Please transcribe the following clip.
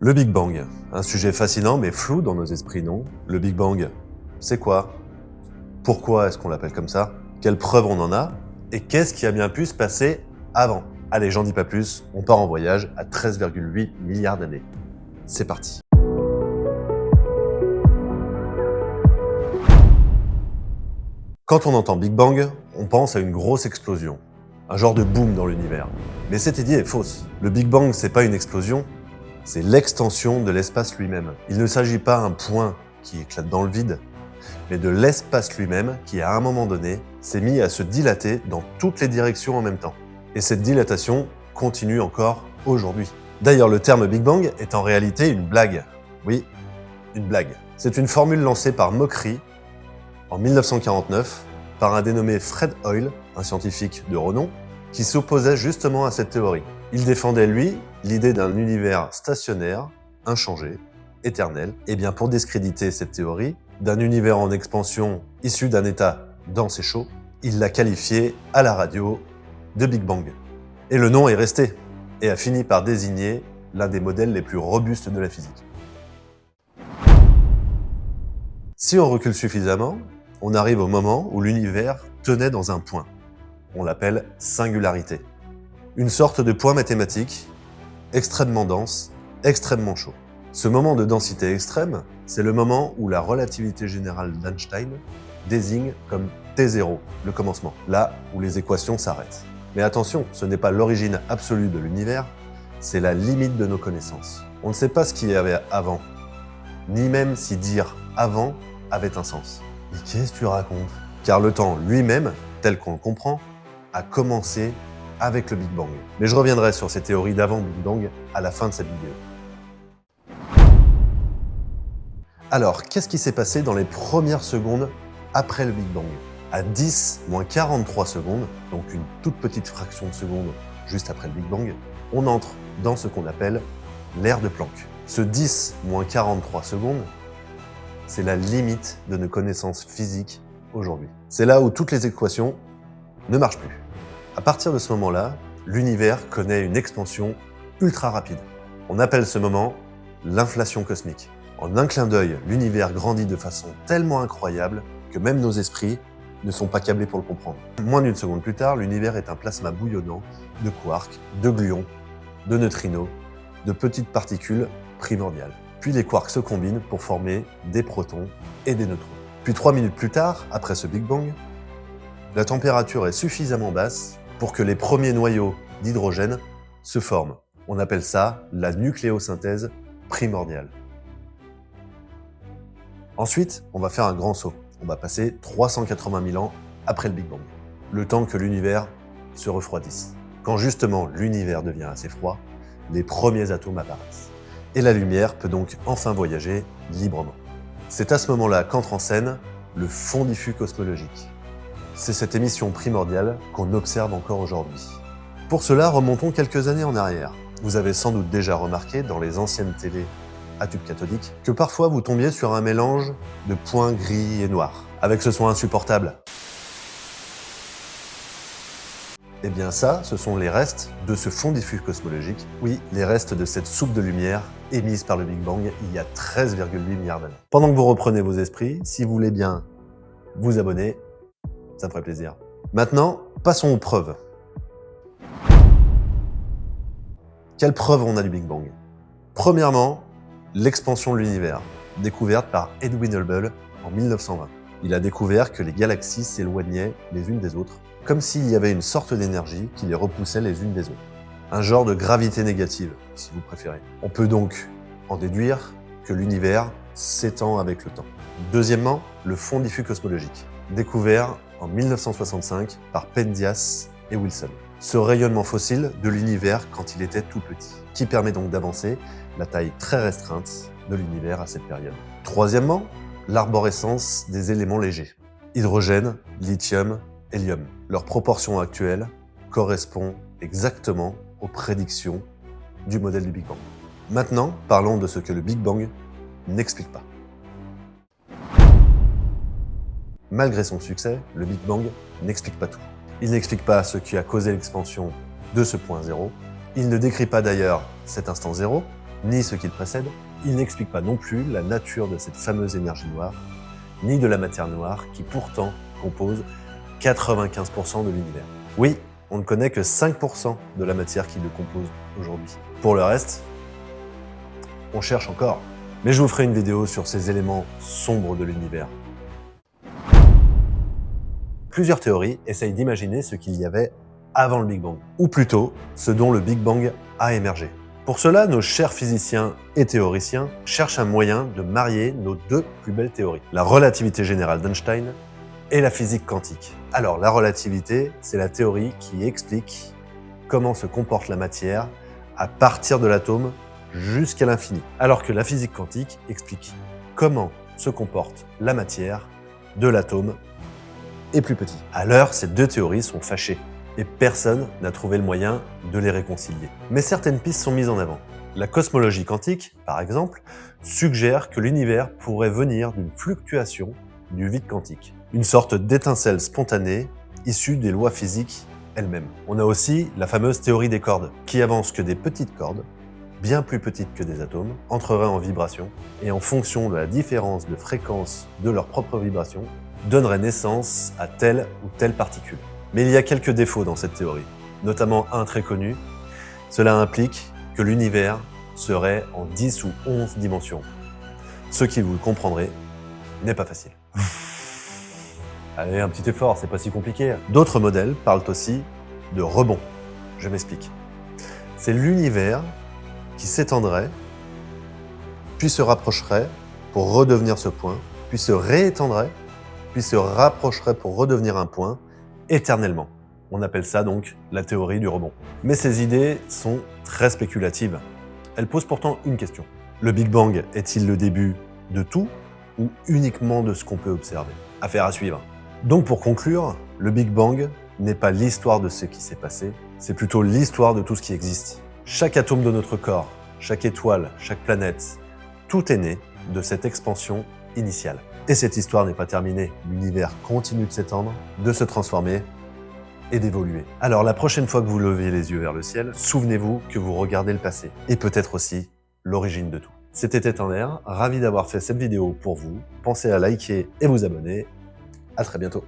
Le Big Bang, un sujet fascinant mais flou dans nos esprits, non? Le Big Bang, c'est quoi? Pourquoi est-ce qu'on l'appelle comme ça? Quelles preuves on en a? Et qu'est-ce qui a bien pu se passer avant? Allez, j'en dis pas plus, on part en voyage à 13,8 milliards d'années. C'est parti. Quand on entend Big Bang, on pense à une grosse explosion, un genre de boom dans l'univers. Mais cette idée est fausse. Le Big Bang, c'est pas une explosion, c'est l'extension de l'espace lui-même. Il ne s'agit pas d'un point qui éclate dans le vide, mais de l'espace lui-même qui, à un moment donné, s'est mis à se dilater dans toutes les directions en même temps. Et cette dilatation continue encore aujourd'hui. D'ailleurs, le terme Big Bang est en réalité une blague. Oui, une blague. C'est une formule lancée par moquerie en 1949 par un dénommé Fred Hoyle, un scientifique de renom, qui s'opposait justement à cette théorie. Il défendait, lui, l'idée d'un univers stationnaire, inchangé, éternel. Et bien pour discréditer cette théorie, d'un univers en expansion issu d'un état dense et chaud, il l'a qualifié à la radio de Big Bang. Et le nom est resté, et a fini par désigner l'un des modèles les plus robustes de la physique. Si on recule suffisamment, on arrive au moment où l'univers tenait dans un point. On l'appelle singularité. Une sorte de point mathématique, extrêmement dense, extrêmement chaud. Ce moment de densité extrême, c'est le moment où la relativité générale d'Einstein désigne comme T0, le commencement, là où les équations s'arrêtent. Mais attention, ce n'est pas l'origine absolue de l'univers, c'est la limite de nos connaissances. On ne sait pas ce qu'il y avait avant, ni même si dire avant avait un sens. Mais qu'est-ce que tu racontes? Car le temps lui-même, tel qu'on le comprend, a commencé avec le Big Bang. Mais je reviendrai sur ces théories d'avant Big Bang à la fin de cette vidéo. Alors, qu'est-ce qui s'est passé dans les premières secondes après le Big Bang? À 10 moins 43 secondes, donc une toute petite fraction de seconde juste après le Big Bang, on entre dans ce qu'on appelle l'ère de Planck. Ce 10 moins 43 secondes, c'est la limite de nos connaissances physiques aujourd'hui. C'est là où toutes les équations ne marchent plus. À partir de ce moment-là, l'univers connaît une expansion ultra rapide. On appelle ce moment l'inflation cosmique. En un clin d'œil, l'univers grandit de façon tellement incroyable que même nos esprits ne sont pas câblés pour le comprendre. Moins d'une seconde plus tard, l'univers est un plasma bouillonnant de quarks, de gluons, de neutrinos, de petites particules primordiales. Puis les quarks se combinent pour former des protons et des neutrons. Puis 3 minutes plus tard, après ce Big Bang, la température est suffisamment basse pour que les premiers noyaux d'hydrogène se forment. On appelle ça la nucléosynthèse primordiale. Ensuite, on va faire un grand saut. On va passer 380 000 ans après le Big Bang. Le temps que l'univers se refroidisse. Quand justement l'univers devient assez froid, les premiers atomes apparaissent. Et la lumière peut donc enfin voyager librement. C'est à ce moment-là qu'entre en scène le fond diffus cosmologique. C'est cette émission primordiale qu'on observe encore aujourd'hui. Pour cela, remontons quelques années en arrière. Vous avez sans doute déjà remarqué dans les anciennes télés à tube cathodique que parfois vous tombiez sur un mélange de points gris et noirs, avec ce son insupportable. Eh bien ça, ce sont les restes de ce fond diffus cosmologique. Oui, les restes de cette soupe de lumière émise par le Big Bang il y a 13,8 milliards d'années. Pendant que vous reprenez vos esprits, si vous voulez bien vous abonner, ça me ferait plaisir. Maintenant, passons aux preuves. Quelles preuves on a du Big Bang? Premièrement, l'expansion de l'univers, découverte par Edwin Hubble en 1920. Il a découvert que les galaxies s'éloignaient les unes des autres, comme s'il y avait une sorte d'énergie qui les repoussait les unes des autres. Un genre de gravité négative, si vous préférez. On peut donc en déduire que l'univers s'étend avec le temps. Deuxièmement, le fond diffus cosmologique, découvert en 1965 par Penzias et Wilson. Ce rayonnement fossile de l'univers quand il était tout petit, qui permet donc d'avancer la taille très restreinte de l'univers à cette période. Troisièmement, l'arborescence des éléments légers. Hydrogène, lithium, hélium. Leur proportion actuelle correspond exactement aux prédictions du modèle du Big Bang. Maintenant, parlons de ce que le Big Bang n'explique pas. Malgré son succès, le Big Bang n'explique pas tout. Il n'explique pas ce qui a causé l'expansion de ce point zéro. Il ne décrit pas d'ailleurs cet instant zéro, ni ce qu'il précède, il n'explique pas non plus la nature de cette fameuse énergie noire, ni de la matière noire qui pourtant compose 95% de l'univers. Oui, on ne connaît que 5% de la matière qui le compose aujourd'hui. Pour le reste, on cherche encore. Mais je vous ferai une vidéo sur ces éléments sombres de l'univers. Plusieurs théories essayent d'imaginer ce qu'il y avait avant le Big Bang, ou plutôt ce dont le Big Bang a émergé. Pour cela, nos chers physiciens et théoriciens cherchent un moyen de marier nos deux plus belles théories, la relativité générale d'Einstein et la physique quantique. Alors, la relativité, c'est la théorie qui explique comment se comporte la matière à partir de l'atome jusqu'à l'infini, alors que la physique quantique explique comment se comporte la matière de l'atome et plus petit. À l'heure, ces deux théories sont fâchées et personne n'a trouvé le moyen de les réconcilier. Mais certaines pistes sont mises en avant. La cosmologie quantique, par exemple, suggère que l'univers pourrait venir d'une fluctuation du vide quantique, une sorte d'étincelle spontanée issue des lois physiques elles-mêmes. On a aussi la fameuse théorie des cordes, qui avance que des petites cordes, bien plus petites que des atomes, entreraient en vibration et en fonction de la différence de fréquence de leur propre vibration, donneraient naissance à telle ou telle particule. Mais il y a quelques défauts dans cette théorie, notamment un très connu. Cela implique que l'univers serait en 10 ou 11 dimensions. Ce qui, vous le comprendrez, n'est pas facile. Allez, un petit effort, c'est pas si compliqué. D'autres modèles parlent aussi de rebond. Je m'explique. C'est l'univers qui s'étendrait, puis se rapprocherait pour redevenir ce point, puis se réétendrait, puis se rapprocherait pour redevenir un point, éternellement. On appelle ça donc la théorie du rebond. Mais ces idées sont très spéculatives. Elles posent pourtant une question. Le Big Bang est-il le début de tout ou uniquement de ce qu'on peut observer? Affaire à suivre. Donc pour conclure, le Big Bang n'est pas l'histoire de ce qui s'est passé, c'est plutôt l'histoire de tout ce qui existe. Chaque atome de notre corps, chaque étoile, chaque planète, tout est né de cette expansion initiale. Et cette histoire n'est pas terminée. L'univers continue de s'étendre, de se transformer et d'évoluer. Alors la prochaine fois que vous levez les yeux vers le ciel, souvenez-vous que vous regardez le passé et peut-être aussi l'origine de tout. C'était Tétanaire, ravi d'avoir fait cette vidéo pour vous. Pensez à liker et vous abonner. À très bientôt.